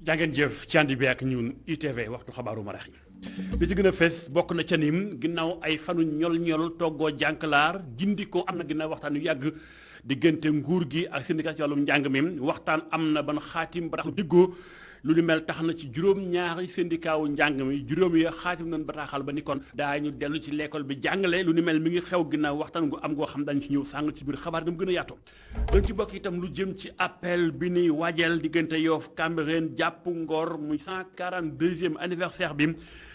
jàngeen jëf ci ànd bi ak ñun ITV waxtu xabaaru marax yi li ci gën a fees bokk na ca nim ginnaaw ay fanu ñol-ñol toggoo jànkalaar gindi ko am na ginnaaw waxtaan yu yàgg diggante nguur gi ak syndicat ci wàllum njàng mi waxtaan am na ban xaatim ba tax lu diggoo lu ni mel tax na ci juróom-ñaari syndicat wu njàng mi juróom yi xaatim nañ bataaxal ba ni kon daañu dellu ci l'école bi jàngale lu ni mel mi ngi xew ginnaaw waxtaan gu am goo xam dañu ci ñëw sàng ci biir xabaar gam gën a yaatoo dañ ci bokk itam lu jëm ci appel bi ni waajal diggante Yoff Cambérène jàpp Ngor muy 142e anniversaire bi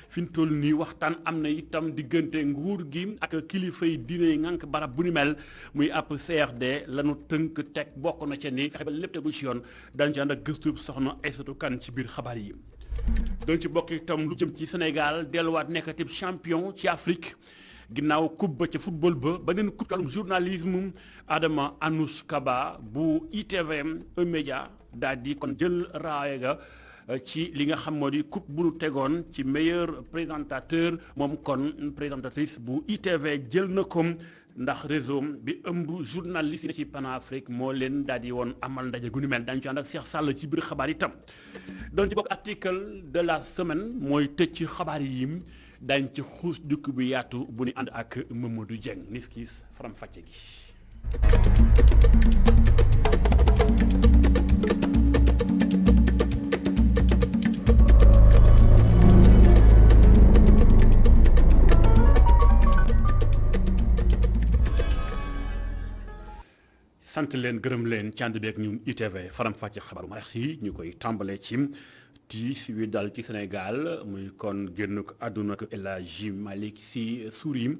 fi ñu toll nii waxtaan am na itam diggante nguur gi ak kilifa yi diine yi ngànk barab bu ni mel muy ab CRD lanu tënk teg bokk na ca ni fexe ba lépp tegu ci yoon dañ ci ànd ak gëstu soxna Aïssatou Kane ci biir xabaar yi. dañ ci bokk itam lu jëm ci Sénégal delluwaat nekkati champion ci Afrique ginnaaw coupe ba ca football ba beneen coupe wàllum journalisme Adama Anoush Kaba bu ITV E-Média daal di kon jël raaya ga ci li nga xam moo di coupe bu nu tegoon ci meilleur présentateur moom kon présentatrice bu ITV jël na ko ndax réseau bi ëmb journaliste yi ci Panafrique moo leen daal di woon amal ndaje gu ni mel dañu ci ànd ak Cheikh Sall ci biir xabaar itam. doon ci bokk article de la semaine mooy tëj ci xabaar yi dañ ci xuus dukk bu yaatu bu ni ànd ak Mamadou Dieng niskis faram fàcce gi. sant leen gërëm leen ci ànd beeg ñun ITV faram fàcce xabaaru marax yi ñu koy tàmbalee ci tiis wi dal ci Sénégal muy kon génn ko àdduna ko El Hadji Malick Sy Souris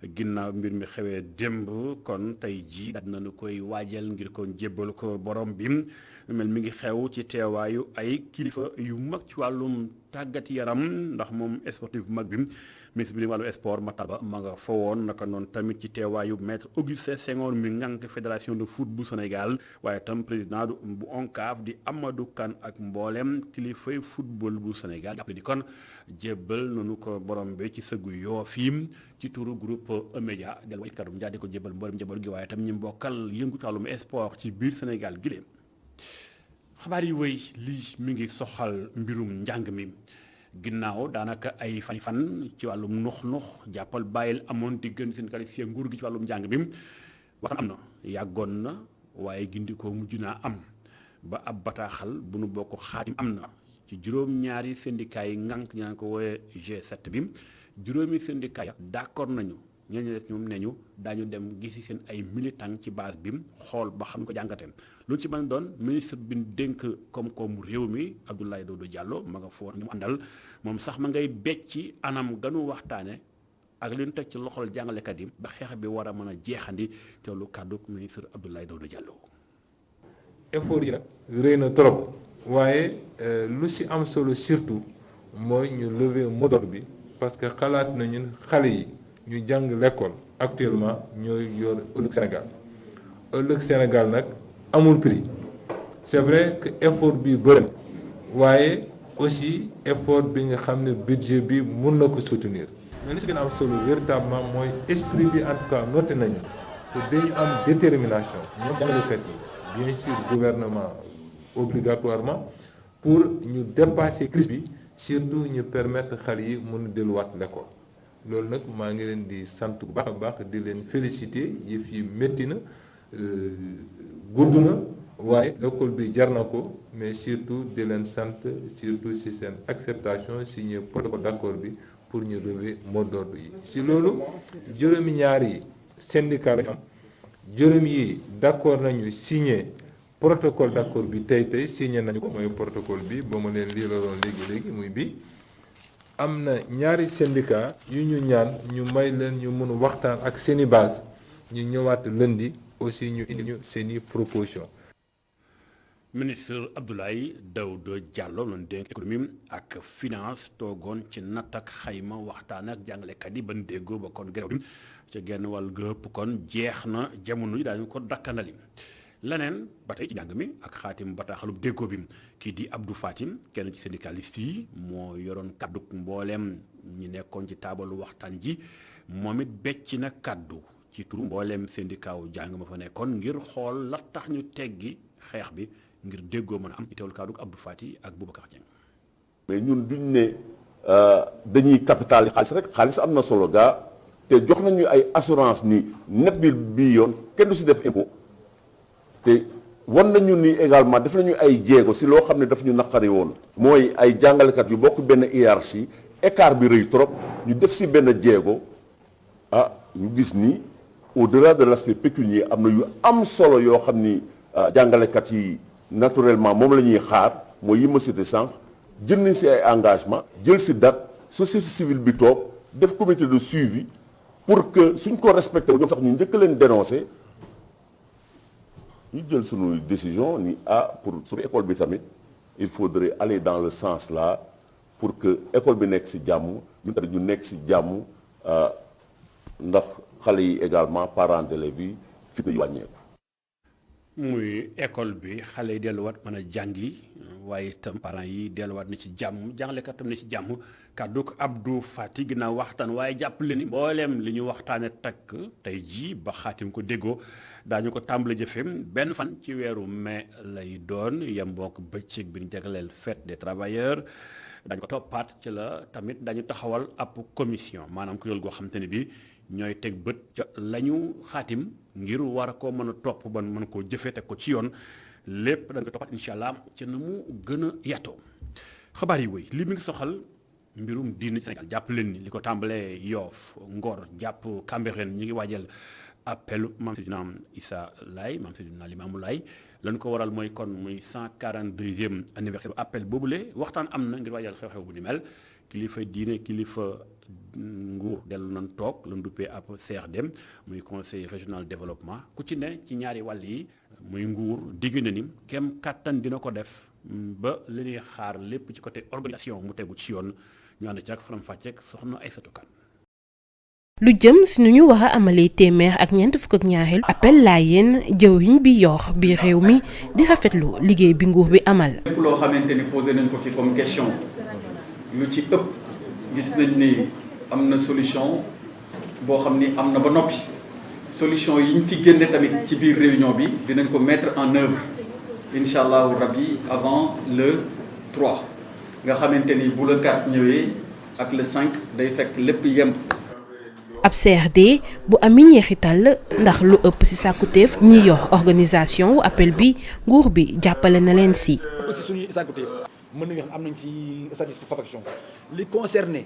ginnaaw mbir mi xewee démb kon tey ji daal nañu koy waajal ngir kon jébbal ko borom bi mel mi ngi xew ci teewaayu ay kilifa yu mag ci wàllum tàggat yaram ndax moom sportif bu mag bi ministre bi ni wàllu sport Matar Ba ma nga fa woon naka noonu tamit ci teewaayu maître Augustin Senghor mi ngànk fédération de foot bu Sénégal waaye tam président bu ONCAV di Amadou Kane ak mboolem kilifay football bu Sénégal jàppale di kon jébbal nanu ko borom bi ci sëggu Yoff yi ci turu groupe E-Média del way kaddu njaa di ko jébbal mboolem njaboot gi waaye tam ñi mbokkal yëngu ci wàllum sport ci biir Sénégal gi leen xabaar yi wéy lii mi ngi soxal mbirum njàng mi ginnaaw daanaka ay fan ci wàllum nux jàppal bàyyil amoon diggante seen qualifié nguur gi ci wàllum njàng mi waxtaan am na yàggoon na waaye gindi ko mujj naa am ba ab bataaxal bu nu bokk xaatim am na ci juróom-ñaari syndicat yi ngànk ñu naan ko wooye G7 bi juróomi syndicat ya d'accord nañu ñooñu des ñoom ne ñu daañu dem gisi seen ay militants ci base bi xool ba xam ko jàngatee lu ci mën doon ministre bi dénk koom-koomu réew mi Abdoulaye Daouda Diallo ma nga foon ñu mu àndal moom sax ma ngay becci anam ganu waxtaane ak li ñu teg ci loxol jàngalekat yi ba xeex bi war a mën a jeexandi te lu kàddu ministre Abdoulaye Daouda Diallo. effort yi nag rëy na trop waaye lu si am solo surtout mooy ñu lever mot d'ordre bi parce que xalaat nañu xale yi ñu jàng l'école actuellement ñooy yor ëllëg Sénégal nag amul prix c'est vrai que effort bi bëri waaye aussi effort bi nga xam ne budget bi mun na ko soutenir mais li si gën a am solo véritablement mooy esprit bi en tout cas noté nañu que dañu am détermination ñoom jàngalekat yi bien sûr gouvernement obligatoirement pour ñu dépasser crise bi surtout ñu permettre xale yi mun a delluwaat l'école loolu nag maa ngi leen di sant bu baax a baax di leen féliciter yëf yi métti na gudd na waaye l'école bi jar na ko mais surtout di leen sant surtout ci seen acceptation signé protocole d'accord bi pour ñu lever mot d'ordre yi. ci loolu juróomi ñaari syndicat lañu am juróom yi d'accord nañu signé protocole d'accord bi tey signé nañu ko mooy protocole bi ba ma leen lii la doon léegi muy bi am na ñaari syndicat yu ñu ñaan ñu may leen ñu mun waxtaan ak seeni base ñu ñëwaat lundi aussi ñu indi ñu seeni proposition. ministre Abdoulaye Daouda Diallo loon dénk économie ak finance toogoon ci natt ak xayma waxtaan ak jàngalekat yi ban déggoo ba kon grève bi ca genn wàll gëpp kon jeex na jamono yi daañu ko dakkanali leneen ba tey ci njàng mi ak xaatim bataaxalub déggoo bi kii di Abdou Fatim kenn ci syndicaliste yi moo yoroon kaddu mbooleem ñi nekkoon ci taabalu waxtaan ji moom it becc na kaddu ci turu mbooleem syndicat wu jàng ma fa nekkoon ngir xool la tax ñu teggi xeex bi ngir déggoo mën a am itewul kaddu Abdou Fati ak Boubacar Dieng. mais ñun duñ ne dañuy capital xaalis rek xaalis am na solo gaa te jox nañu ay assurance ni net bi yoon kenn du si def impôt te wan nañu ni également def nañu ay jéego si loo xam ne daf ñu naqari woon mooy ay jàngalekat yu bokk benn hiérarchie écart bi rëy trop ñu def si benn jéego ñu gis ni au-delà de l'aspect pécuniaire am na yu am solo yoo xam ni jàngalekat yi naturellement moom la ñuy xaar mooy yi ma cité sànq jël nañ si ay engagement jël si date société civile bi toog def comité de suivi pour que suñ ko respecté ñoom sax ñu njëkk leen dénoncé ñu jël suñu décision ni pour suñu école bi tamit il faudrait aller dans le sens là pour que école bi nekk si jàmm ñun tamit ñu nekk si jàmm ndax xale yi également parents d'élèves yi fitna yu wàññeeku. muy école bi xale yi delluwaat mën a jàngi waaye itam parents yi delluwaat na ci jàmm jàngalekat tam na ci jàmm kàddu ko Abdou Fati ginnaaw waxtaan waaye jàpp leen ni mbooleem li ñu waxtaane takk tey jii ba xaatim ko déggoo daañu ko tàmbali jëfe benn fan ci weeru mai lay doon yem bokk bëccëg bi ñu jagleel fête des travailleurs dañu ko toppaat ci la tamit dañu taxawal ab commission maanaam kuréel goo xam te ne bi ñooy teg bët ca la ñu xaatim ngir war a koo mën a topp ba mën koo jëfee teg ko ci yoon lépp dañ ko toppat incha allah ci na mu gën a yaatoo xabaar yi wéy li mi ngi soxal mbirum diine ci Sénégal jàpp leen ni li ko tàmbalee Yoff Ngor jàpp Cambérène ñi ngi waajal appelu Mame Seydina Issa Laye Mame Seydina Limamou Laye lañ ko waral mooy kon muy 142e anniversaire appel boobule waxtaan am na ngir waajal xew-xew bu ni mel kilifa diine kilifa nguur dellu nañ toog lan duppee ab CRD muy conseil régional développement ku ci ne ci ñaari wàll yi muy nguur digg na ni kem kàttan dina ko def ba li ñuy xaar lépp ci côté organisation mu tegu ci yoon ñu ànd ci ak faram fàcceek soxna Aïssatou Kane. lu jëm si nu ñu war a amalee téeméer ak ñeent fukk ak ñaareel appel Layène jëwriñ bi yor bi réew mi di rafetlu liggéey bi nguur bi amal. lépp loo xamante ni posé nañ ko fi comme question lu ci ëpp gis nañ ni am na solution boo xam ni am na ba noppi solution yi ñu fi génne tamit ci biir réunion bi dinañ ko mettre en œuvre incha allahu rabbi avant le 3 nga xamante ni bu le 4 ñëwee ak le 5 day fekk lépp yem. ab CRD bu ami ñeexital ndax lu ëpp ci sàkkuteef ñi yor organisation wu appel bi nguur bi jàppale na leen ci. ëpp ci suñuy sàkkuteef mën nañu wax am nañ ci satisfaction li concerné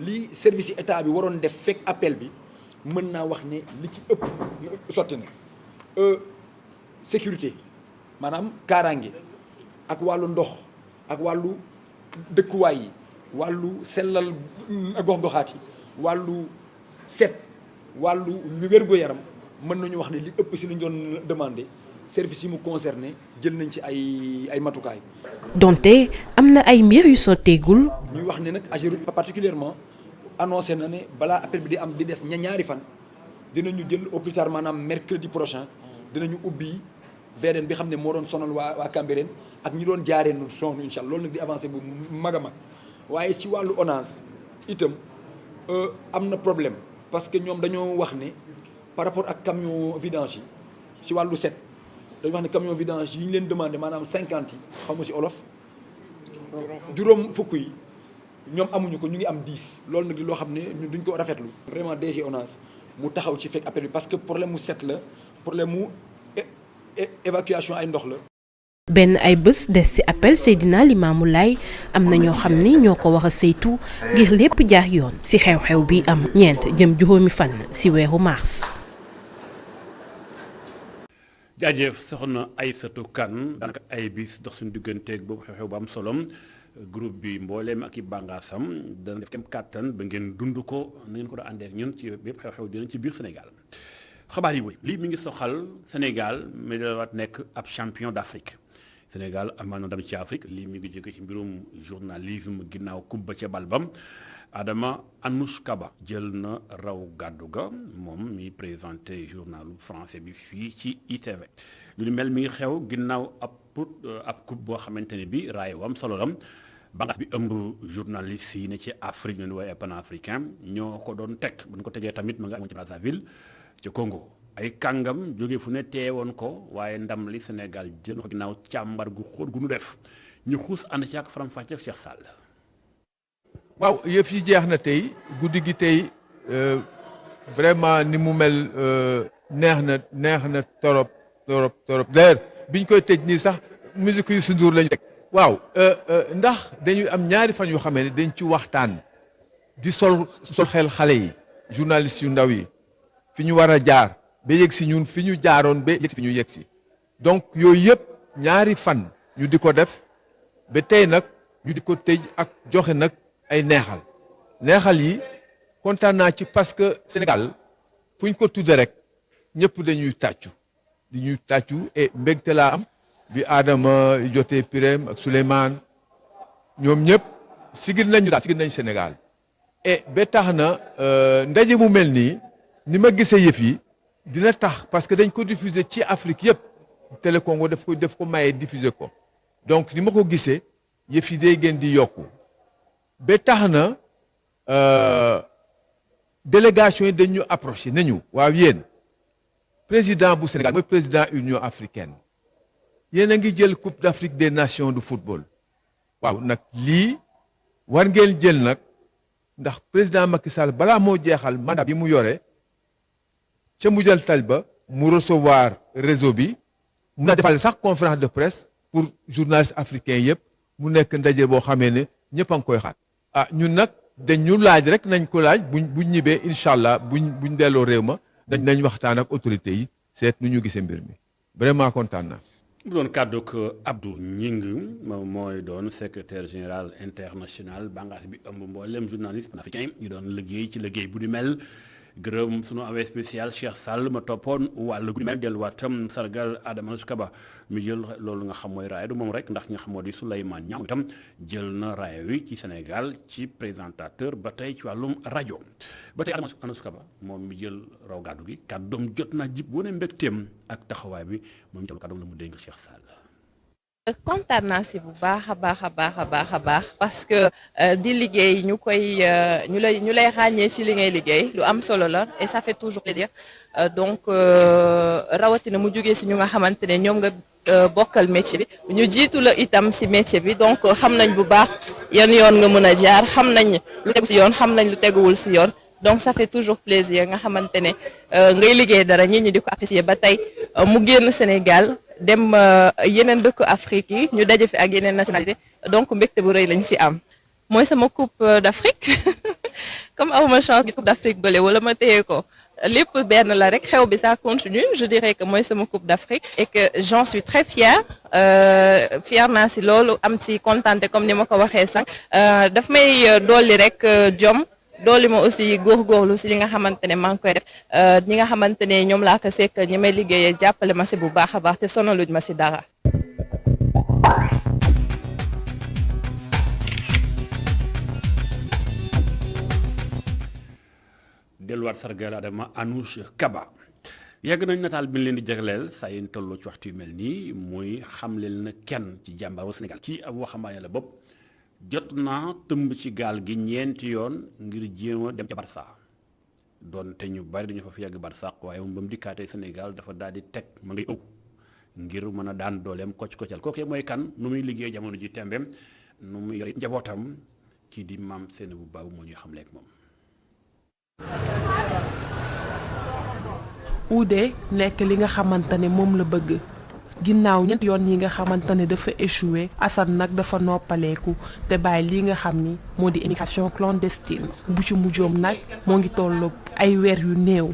li service état bi waroon def fekk appel bi mën naa wax ne li ci ëpp sotti na sécurité maanaam kaaraange ak wàllu ndox ak wàllu dëkkuwaay yi wàllu sellal gox-goxaat yi wàllu set wàllu wér-gu-yaram mën nañu wax ne li ëpp si li ñu doon demandé service yi mu concerné jël nañ ci ay matukaay. donte am na ay mbir yu sotteegul. ñuy wax ne nag AGEROUTE particulièrement annoncé na ne balaa appel bi di des ñaari fan dinañu jël au plus tard maanaam mercredi prochain dinañu ubbi VDN bi xam ne moo doon sonal waa Cambérène ak ñi doon jaaree nu sonn incha allah loolu nag di avancé bu mag a mag waaye si wàllu ONAS itam am na problème. parce que ñoom dañoo wax ne par rapport ak camion vidange yi si wàllu set dañu wax ne camion vidange yi ñu leen demandé maanaam 50 yi xaw ma si olof juróom fukk yi ñoom amuñu ko ñu ngi am 10 loolu nag di loo xam ne ñun duñ ko rafetlu. vraiment DG ONAS mu taxaw ci fekk appel bi parce que problème mu set la problème mu évacuation ay ndox la. benn ay bés des ci appel Seydina Limamou Laye am na ñoo xam ni ñoo ko war a saytu ngir lépp jaar yoon ci xew-xew bi am ñeent jëm juróomi fan ci weeru mars. jaajëf soxna Aïssatou Kane daanaka ay bis dox suñu digganteeg boobu xew-xew bu am solom groupe bi mbooleem ak i bàngaasam dana def kem kàttan ba ngeen dund ko na ngeen ko doon àndee ak ñun ci bépp xew-xew dinañ ci biir Sénégal xabaar yi wéy lii mi ngi soxal Sénégal mi dawaat nekk ab champion d'Afrique. Sénégal amaan na ndam ci Afrique lii mi ngi jóge ci mbirum journalisme ginnaaw kubba ca balbam Adama Anouchka Ba jël na raw gàddu ga moom mi présenté journalu français bi fii ci ITV lu ni mel mi ngi xew ginnaaw ab coupe boo xamante ne bi raay wam solo lam banqaas bi ëmb journaliste yi ne ci Afrique ñu waaye panafricain ñoo ko doon teg bu ñu ko tegee tamit ma nga amoon ci Brazzaville ci Congo ay kàngam jóge fu ne teewoon ko waaye ndam li Sénégal jël ko ginnaaw càmbar gu xóot gu nu def ñu xuus ànd ci ak Faram Fàcce ak Cheikh Sall. waaw yëf yi jeex na tey guddi gi tey vraiment ni mu mel neex na torop d'ailleurs biñ koy tëj nii sax musique yu sunduur lañu teg. waaw ndax dañuy am ñaari fan yoo xamee ne dañ ci waxtaan di sol xel xale yi journalistes yu ndaw yi fi ñu war a jaar ba yegg si ñun fi ñu jaaroon ba yegg si fi ñu yegg si donc yooyu yëpp ñaari fan ñu di ko def ba tey nag ñu di ko tëj ak joxe nag ay neexal yi kontaan naa ci parce que Sénégal fu ñu ko tudde rek ñëpp dañuy tàccu et mbégte laa am bi Adama jotee Pirème ak Souleymane ñoom ñëpp sigil nañ Sénégal et ba tax na ndaje mu mel nii ni ma gisee yëf yi dina tax parce que dañ ko diffuser ci Afrique yëpp Télé Congo def ko maye diffuser ko donc ni ma ko gisee yëf yi day gën di yokku ba tax na délégation yi dañ ñu approché nañu waaw yéen président bu Sénégal mooy président Union africaine yéen a ngi jël Coupe d'Afrique des Nations de football waaw nag lii war ngeen jël nag ndax président Macky Sall balaa moo jeexal mandat bi mu yore ca mujjantal ba mu recevoir réseau bi mu na defal sax conférence de presse pour journalistes africains yëpp mu nekk ndaje boo xamee ne ñëpp a ngi koy xaar ñun nag dañu laaj rek nañ ko laaj buñ ñibbee incha allah buñ delloo réew ma nañ waxtaan ak autorités yi seet nu ñu gisee mbir mi vraiment kontaan naa. mu doon kàddu ko Abdou Gningue moom mooy doon secrétaire général international bànqaas bi ëmb mboolem journaliste panafricain ñu doon liggéey ci liggéey bu di mel gërëm sunu envoyé spécial Cheikh Sall ma toppoon wàllu gu di mel delluwaatam sargal Adama Kaba mi jël loolu nga xam mooy raaya du moom rek ndax nga xam moo di Souleymane Niang itam jël na raaya wi ci Sénégal ci présentateur ba tey ci wàllum rajo ba tey Adama Kaba moom mi jël raw gàddu gi kàddoom jot naa jib wane mbégteem ak taxawaay bi moom itam kàddoom la mu dénk Cheikh Sall. kontaan naa si bu baax a baax parce que di liggéey ñu lay ràññee si li ngay liggéey lu am solo la et ça fait toujours plaisir donc rawatina mu jógee si ñu nga xamante ne ñoom nga bokkal métier bi ñu jiitu la itam si métier bi donc xam nañ bu baax yan yoon nga mën a jaar xam nañ lu tegu si yoon xam nañ lu teguwul si yoon donc ça fait toujours plaisir nga xamante ne ngay liggéey dara ñi di ko apprécier ba tey mu génn Sénégal dem yeneen dëkk Afrique yi ñu daje fi ak yeneen nationalité donc mbégte bu rëy lañ si am mooy sama coupe d'Afrique comme awma chance gis coupe d'Afrique bële wala ma téye ko lépp benn la rek xew bi ça continue je dirais que mooy sama coupe d'Afrique et que j'en suis très fière fière naa si loolu am si contenté comme ni ma ko waxee sànq daf may dolli rek jom dooli ma aussi góorgóorlu si li nga xamante ne maa ngi koy def ñi nga xamante ne ñoom laa ko sekk ñi may liggéeyee jàppale ma si bu baax a baax te sonaluñ ma si dara. delluwaat sargal Adama Kaba yàgg nañ nataal bi leen di jagleel saa yéen tolloo ci waxtu yu mel nii muy xamleel na kenn ci jàmbaaru Sénégal ci ab waxambaane la bopp. jot naa tëmb ci gaal gi ñeenti yoon ngir jéem a dem ca Barça doon te ñu bari dañu fa fi yàgg Barça waaye moom ba mu dikkaatee Sénégal dafa daal di teg ma ngay ëw ngir mën a daan dooleem koccal kooku mooy kan nu muy liggéey jamono ji tembeem nu muy yore njabootam kii di maam Seynabou Babou moo ñuy xam leeg moom. Oudé nekk li nga xamante ne moom la bëgg. ginnaaw ñett yoon yi nga xamante ne dafa échoué Assane nag dafa noppaleeku te bàyyi li nga xam ni moo di immigration clandestine bu ci mujjoom nag moo ngi tollu ay weer yu néew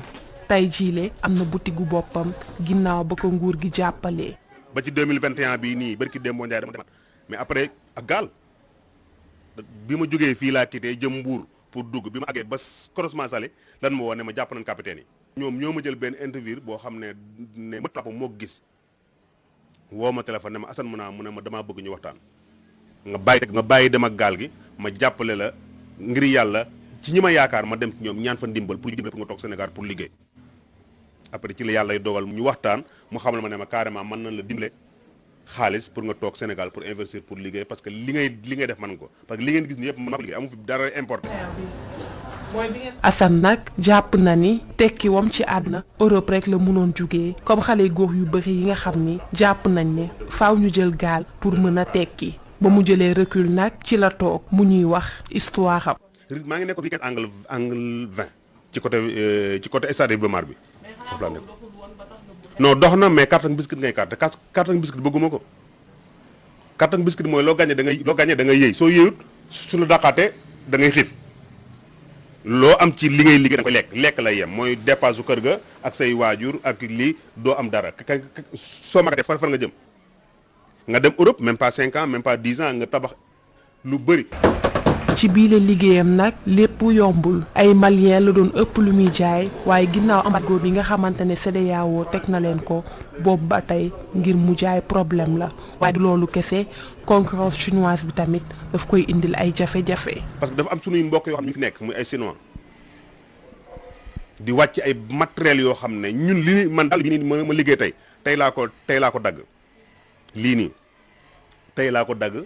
tey jiile am na boutique gu boppam ginnaaw ba ko nguur gi jàppalee. ba ci 2021 bii nii barki Demba Ndiaye dama demat mais après ak gaal bi ma jógee fii laa quitté jëm Mbour pour dugg bi ma àggee ba croisement Salé lan ma woo ne ma jàpp nañ capitaine yi. ñoom ñoo ma jël benn interview boo xam ne ma topp moo gis. woo ma téléphone ne ma Assane mu ne ma damaa bëgg ñu waxtaan nga bàyyi dem ak gaal gi ma jàppale la ngir yàlla ci ñi ma yaakaar ma dem ci ñoom ñaan fa ndimbal pour nga toog Sénégal pour liggéey après ci la yàlla dogal ñu waxtaan mu xamal ma ne ma carrément mën nañ la dimbale xaalis pour nga toog Sénégal pour investir pour liggéey parce que li ngay def mën nga ko parce que li ngeen gis ni yëpp mën ko liggéey amu fi dara important Assane nag jàpp na ni tekki wam ci àdduna Europe rek la mënoon jugee comme xale góor yu bëri yi nga xam ni jàpp nañ ne faaw ñu jël gaal pour mën a tekki ba mu jëlee recul nag ci la toog mu ñuy wax histoire am. maa ngi nekk weekend angle 20 ci côté stade Iba Mar bi foofu laa nekk. non dox na mais carte ak biscuit ngay carte carte ak biscuit bëgguma ko carte ak biscuit mooy loo gagné da ngay yëy soo yëyut su la daqaatee da ngay xiif loo am ci li ngay liggéey da koy lekk lay yem mooy dépasse su kër ga ak say waajur ak lii doo am dara soo magatee fan nga jëm nga dem Europe même pas 5 ans même pas 10 ans nga tabax lu bëri. ci biile liggéeyam nag lépp yombul ay malien la doon ëpp lu muy jaay waaye ginnaaw embargo bi nga xamante ne CEDEAO teg na leen ko boobu ba tey ngir mu jaay problème la waaye loolu kese concurrence chinoise bi tamit daf koy indil ay jafe-jafe. parce que dafa am sunuy mbokk yoo xam ne ñu fi nekk muy ay chinois di wàcc ay matériels yoo xam ne ñun li man daal bi nii ma liggéey tey laa ko dagg lii nii tey laa ko dagg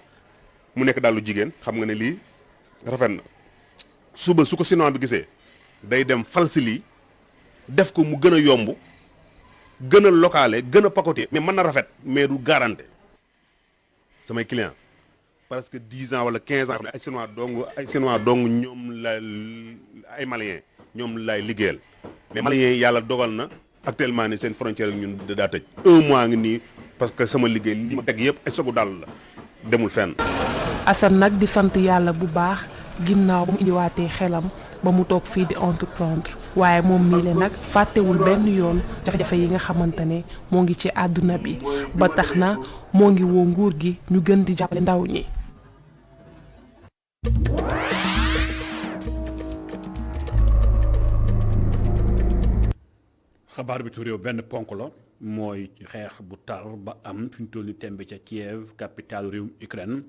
mu nekk daal lu jigéen xam nga ne lii. rafet na suba su ko chinois bi gisee day dem falsi lii def ko mu gën a yomb gën a locale gën a pacoté mais mën na rafet mais du garanté samay client parce que 10 ans wala 15 ans xam ne ay chinois dong ñoom la ay maliens ñoom lay liggéeyal mais maliens yi yàlla dogal na actuellement ni seen frontière ak ñun daa tëj 1 mois ngi nii parce que sama liggéey li ma teg yëpp ay sogu dàll la demul fenn. Assane nag di sant yàlla bu baax ginnaaw ba mu indiwaatee xelam ba mu toog fii di entreprendre waaye moom mii le nag fàttewul benn yoon jafe-jafe yi nga xamante ne moo ngi ci àdduna bi ba tax na moo ngi woo nguur gi ñu gën di jàppale ndaw ñi. xabaar bi tu réew benn ponk la mooy xeex bu tar ba am fi ñu toll ni tembe ca Kiev capitale réewum Ukraine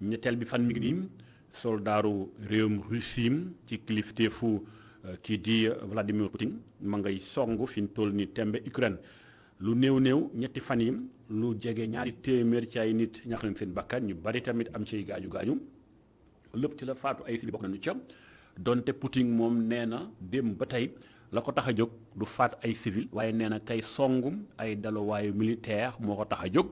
ñetteel bi fan mi ngi nii soldaaru réewum Russie ci kilifteefu kii di Vladimir Poutine ma ngay song fi ñu toll ni tembe Ukraine lu néew ñetti fan yi lu jege ñaari téeméer ci ay nit ñàkk nañ seen bakkan ñu bari tamit am ci gaañu lépp ci la faatu ay civil bokk nañu ca donte Poutine moom nee na démb ba tey la ko tax a jóg du faat ay civil waaye nee na kay songum ay daluwaayu militaire moo ko tax a jóg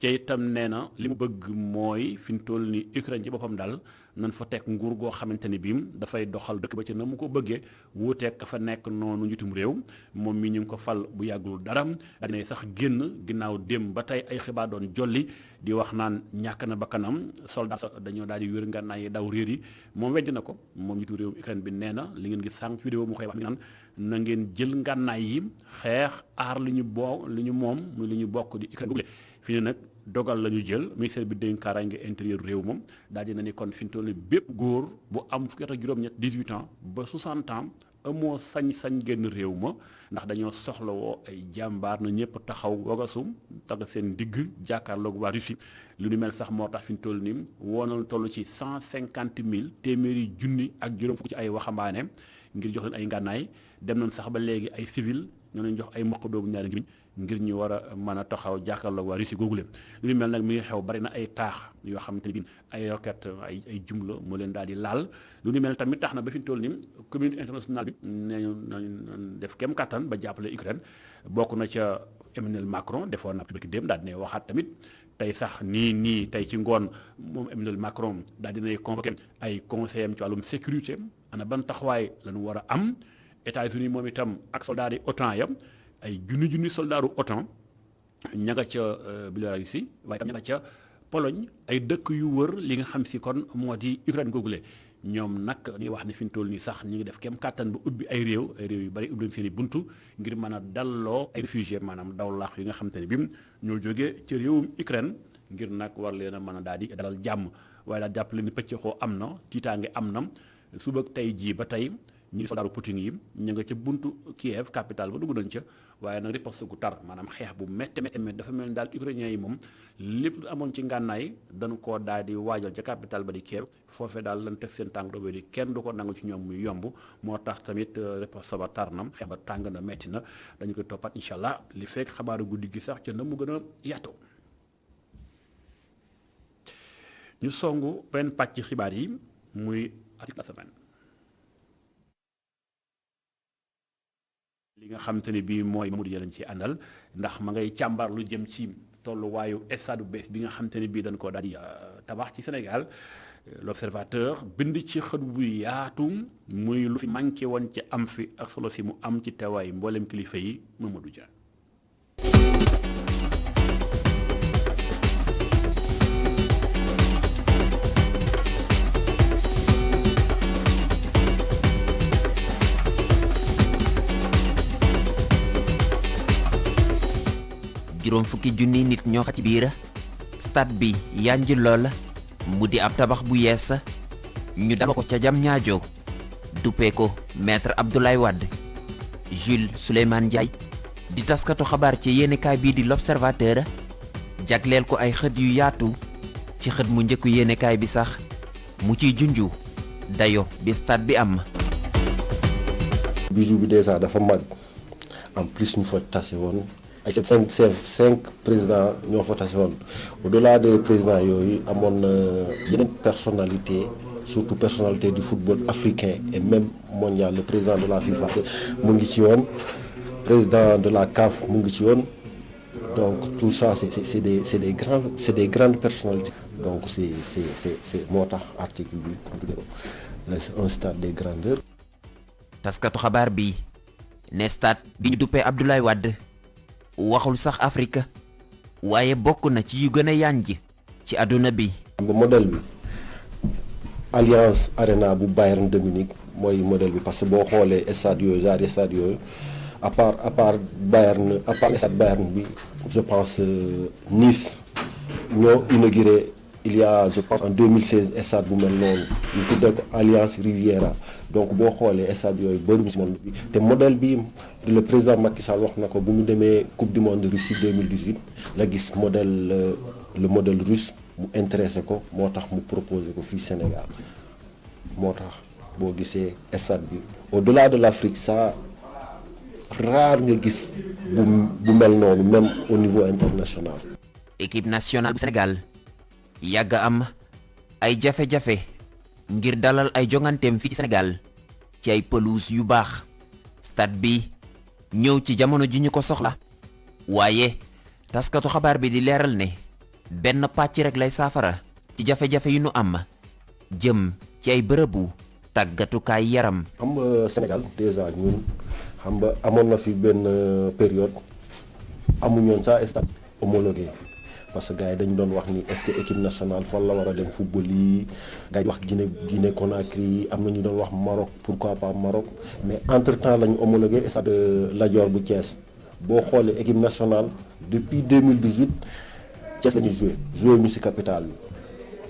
ca itam nee na li mu bëgg mooy fi mu toll ni Ukraine ci boppam daal nan fa teg nguur goo xamante ni bii dafay doxal dëkk ba ci na mu ko bëggee wuuteeg ka fa nekk noonu njiitum réew moom mi ñu ngi ko fal bu yàggul dara daal dinay sax génn ginnaaw démb ba tey ay xibaar doon jolli di wax naan ñàkk na bakkanam soldat sax dañoo daal di wér ngànnaay yi daw réer yi moom weddi na ko moom njiitu réew Ukraine bi nee na li ngeen gis sànq vidéo mu koy wax mi naan na ngeen jël ngànnaay yi xeex aar li ñu moom muy li ñu bokk di Ukraine google fi ne nag dogal la ñu jël ministère bi dénk kaaraange intérieur réew moom daal di na ni kon fi ñu toll nii bépp góor bu am fukki at ak juróom-ñett 18 ans ba 60 ans amoo sañ-sañ génn réew ma ndax dañoo soxlawoo ay jàmbaar na ñëpp taxaw wagasum tagg seen digg jàkkaarloog waa Russie lu ni mel sax moo tax fi ñu toll nii woonal toll ci 150 000 téeméeri junni ak juróom fukk ci ay waxambaane ngir jox leen ay ngànnaay dem nañ sax ba léegi ay civil ñoo leen jox ay mboq doomu ñaari ngimiñ ngir ñu war a mën a taxaw jàkkaarloog waa Russie googule lu ni mel nag mi ngi xew bari na ay taax yoo xamante ne bi ay roquette ay jumla moo leen daal di laal lu ni mel tamit tax na ba fi ñu toll nii communauté internationale bi nañu def kem kattan ba jàppale Ukraine bokk na ca Emmanuel Macron defoon na barki dem daal di ne waxaat tamit tey sax nii tey ci ngoon moom Emmanuel Macron daal dinay convoqué ay conseillers am ci wàllum sécurité ana ban taxawaay la ñu war a am États-Unis moom itam ak soldats yi OTAN ya ay junni soldaaru OTAN ña nga ca Biélorussie waaye tam ña nga ca Pologne ay dëkk yu wër li nga xam si kon moo di Ukraine googule ñoom nag ñuy wax ne fi ñu toll nii sax ñi ngi def kem kàttan ba ubbi ay réew yu bari ubbi leen seen i buntu ngir mën a dalloo ay réfugié maanaam daw laax yi nga xam te ne bi ñoo jógee ci réewum Ukraine ngir nag war leen a mën a daal di dalal jàmm waaye daal jàppale ni pëccëxoo am na tiitaange am na suba tey jii ba tey ñi soldaaru Poutine yi ñu nga ca buntu Kiev capitale ba dugg nañ ca waaye nag riposte gu tar maanaam xeex bu métti dafa mel ni daal ukrainiens yi moom lépp lu amoon ci ngànnaay dañu koo daal di waajal ca capitale ba di Kiev foofee daal lan teg seen tànk doobee di kenn du ko nangu ci ñoom muy yomb moo tax tamit riposte ba tar na xeex ba tàng na métti na dañu koy toppat incha allah li fekk xabaaru guddi gi sax ca na mu gën a yaatoo ñu songu benn pàcc xibaar yi muy article la semaine li nga xam te ne bii mooy Mamadou Dia lañ ci àndal ndax ma ngay càmbar lu jëm ci tolluwaayu stade bu bees bi nga xam te ne bii dañ koo daal di tabax ci Sénégal. L'Observateur bind ci xët bu yaatu muy lu fi manqué woon ci am fi ak solo si mu am ci teewaay mboolem kilifa yi Mamadou Dia. juróom fukki junni nit ñoo xa ci biir stade bi yanji lool mu di ab tabax bu yees ñu dama ko ca jam ñaajo duppee ko maître Abdoulaye Wade. Jules Souleymane Ndiaye di taskatu xabaar ci yéenekaay bii di l'Observateur jagleel ko ay xët yu yaatu ci xët mu njëkku yéenekaay bi sax mu ciy junju dayo bi stade bi am. bijou bi déjà dafa mag en plus ñu fa tase woon ay cinq présidents ñoo fa tase woon au-delà des présidents yooyu amoon na yeneen personnalité surtout personnalité du football africain et même mondial. Le président de la FIFA mu ngi ci woon, président de la CAF mu ngi ci woon. Donc tout ça c'est des grandes personnalités. Donc c'est moo tax article bi tuddee ko un stade des grandeurs. taskatu xabaar bi ne stade bi ñu duppee Abdoulaye Wade waxul sax Afrique waaye bokk na ci yu gën a yànj ci àdduna bi. Modèle bi Allianz Arena bu Bayern de Munich mooy modèle bi parce que boo xoolee stade yooyu genre stade yooyu à part Bayern à part stade Bayern bi je pense Nice ñoo inauguré il y a je pense en 2016 stade bu mel noonu ñu tuddee ko Allianz Riviera. Donc boo xoolee stade yooyu bëri ci monde bi te modèle bi le président Macky Sall wax na ko bu mu demee coupe du monde Russie 2018 la gis modèle le modèle russe mu intéressé ko moo tax mu proposé ko fii Sénégal moo tax boo gisee stade bi au-delà de l'Afrique ça rare nga gis bu mel noonu même au niveau international. Équipe nationale bu Sénégal yàgg am ay jafe-jafe ngir dalal ay jonganteem fii ci Sénégal ci ay pelouse yu baax stade bi ñëw ci jamono ji ñu ko soxla waaye taskatu xabaar bi di leeral ne benn pàcc rek lay saafara ci jafe-jafe yu nu am jëm ci ay bërëbu tàggatukaay yaram. xam nga Sénégal déjà ñun xam nga amoon na fi benn période amuñoon sa stade homologué. Parce que gars yi dañu doon wax ni est-ce que équipe nationale fan la war a dem football yi gars yi wax Guinée Conakry am na ñu doon wax Maroc pourquoi pas Maroc mais entre-temps la ñu homologué stade Lat Dior bu Thiès boo xoolee équipe nationale depuis 2018 Thiès la ñuy joué ñu ci capitale bi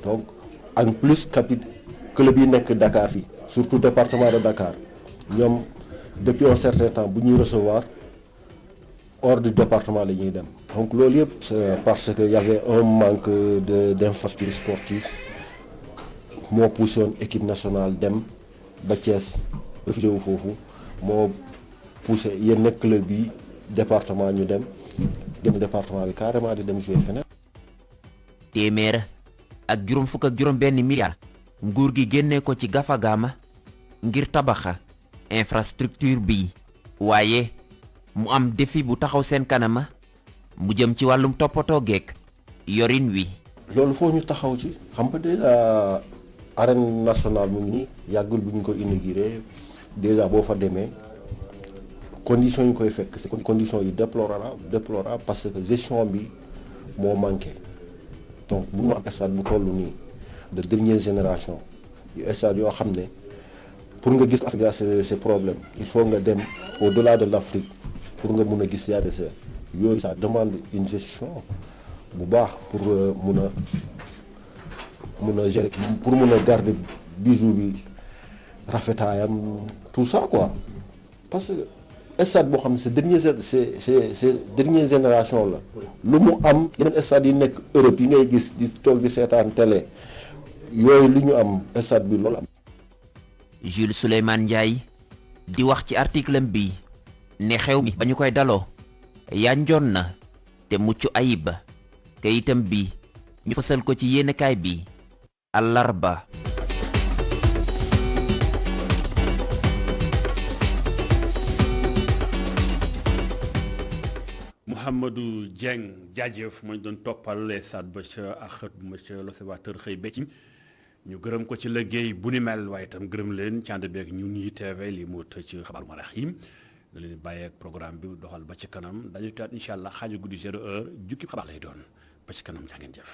donc en plus club yi nekk Dakar fii surtout département de Dakar ñoom depuis un certain temps bu ñuy recevoir hors du département la ñuy dem. Donc loolu yëpp parce que y avait un manque d'infrastructures sportives moo poussé woon équipe nationale dem ba Thiès réfugié wu foofu moo poussé yenn club yi département ñu dem département bi carrément di dem jouer feneen. téeméer ak juróom fukk ak juróom benn milliard nguur gi génnee ko ci gafagaama ngir tabaxa infrastructure bi waaye mu am défi bu taxaw seen kanama mu jëm ci wàllum toppatoo geek yorin wi. loolu foo ñu taxaw ci xam nga déjà arène nationale mu ngi nii yàggul bu ñu ko inauguré déjà boo fa demee conditions yi koy fekk c'est conditions yi déplorable parce que gestion bi moo manqué donc bu ñu am stade bu toll nii de dernière génération yu stade yoo xam ne pour nga gis Afrique c'est problème il faut nga dem au-delà de l'Afrique pour nga mun a gis yaate yooyu ça demande une gestion bu baax pour mun a gérer pour mun a garder bijou bi rafetaayam tout ça quoi parce que stade boo xam ne c'est dernière génération la lu mu am yeneen stade yi nekk Europe yi ngay gis di toog di seetaan télé yooyu li ñu am stade bi loolu am. Jules Souleymane Ndiaye di wax ci article bi ne xew mi ba ñu koy daloo yanjoon na te mucc ayib kayitam bi ñu fësal ko ci yéenekaay bi àllarba. Mouhamadou Dieng jaajëf moo ñu doon toppal stade ba ca ak xët ma ca l'Observateur xëy becc ñu gërëm ko ci liggéey bu ni mel waaye itam gërëm leen ci ànd beeg ñun yi TV li mu tëj xabaaru marax yi da leen bàyyi ak programme bi doxal ba ci kanam dañu taat incha allah xaaju guddi 0 heure jukki xabaar lay doon ba ci kanam jaa ngeen jëf